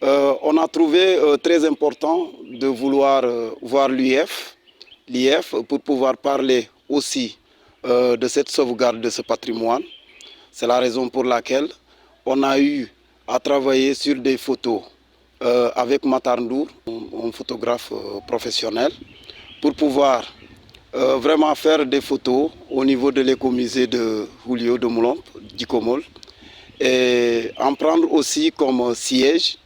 On a trouvé très important de vouloir voir l'IF pour pouvoir parler aussi de cette sauvegarde de ce patrimoine. C'est la raison pour laquelle on a eu à travailler sur des photos avec Matar Ndour, un photographe professionnel, pour pouvoir vraiment faire des photos au niveau de l'écomusée de Julio de Moulombe, d'Icomol, et en prendre aussi comme siège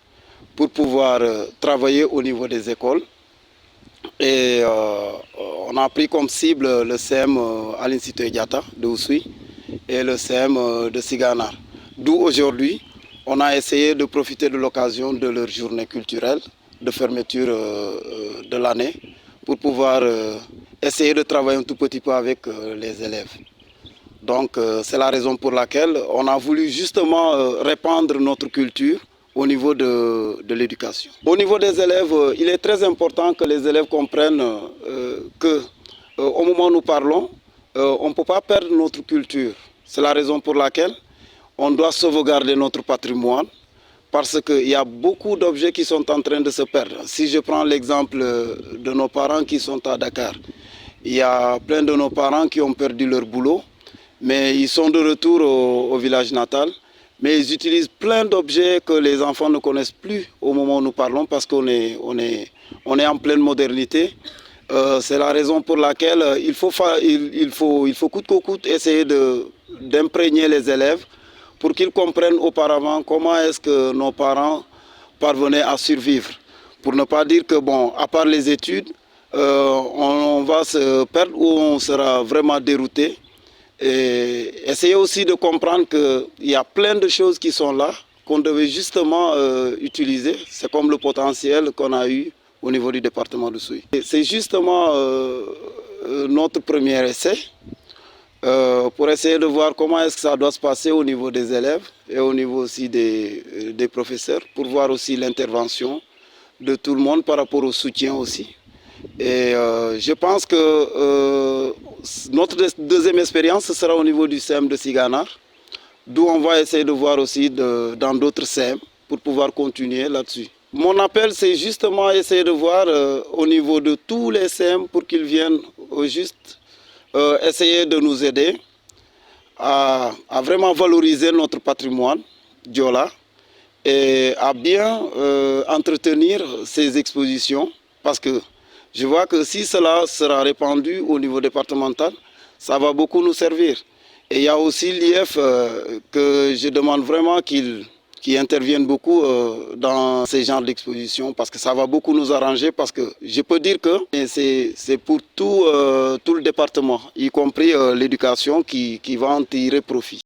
pour pouvoir travailler au niveau des écoles. Et on a pris comme cible le CEM Aline Sitoé Diatta de Oussouye et le CEM de Siganar. D'où aujourd'hui, on a essayé de profiter de l'occasion de leur journée culturelle de fermeture de l'année pour pouvoir essayer de travailler un tout petit peu avec les élèves. Donc c'est la raison pour laquelle on a voulu justement répandre notre culture au niveau de l'éducation. Au niveau des élèves, il est très important que les élèves comprennent qu'au moment où nous parlons, on ne peut pas perdre notre culture. C'est la raison pour laquelle on doit sauvegarder notre patrimoine parce qu'il y a beaucoup d'objets qui sont en train de se perdre. Si je prends l'exemple de nos parents qui sont à Dakar, il y a plein de nos parents qui ont perdu leur boulot, mais ils sont de retour au village natal. Mais ils utilisent plein d'objets que les enfants ne connaissent plus au moment où nous parlons parce qu'on est en pleine modernité. C'est la raison pour laquelle il faut coûte que coûte essayer d'imprégner les élèves pour qu'ils comprennent auparavant comment est-ce que nos parents parvenaient à survivre. Pour ne pas dire que, bon, à part les études, on va se perdre ou on sera vraiment dérouté. Et essayer aussi de comprendre qu'il y a plein de choses qui sont là, qu'on devait justement utiliser. C'est comme le potentiel qu'on a eu au niveau du département de Souy. C'est justement notre premier essai pour essayer de voir comment est-ce que ça doit se passer au niveau des élèves et au niveau aussi des professeurs, pour voir aussi l'intervention de tout le monde par rapport au soutien aussi. Et je pense que notre deuxième expérience ce sera au niveau du CEM de Siganar, d'où on va essayer de voir aussi dans d'autres CEM pour pouvoir continuer là-dessus. Mon appel, c'est justement essayer de voir au niveau de tous les CEM pour qu'ils viennent juste essayer de nous aider à vraiment valoriser notre patrimoine Diola et à bien entretenir ces expositions, parce que je vois que si cela sera répandu au niveau départemental, ça va beaucoup nous servir. Et il y a aussi l'IF que je demande vraiment qu'il intervienne beaucoup dans ces genres d'expositions, parce que ça va beaucoup nous arranger, parce que je peux dire que c'est pour tout le département, y compris l'éducation, qui va en tirer profit.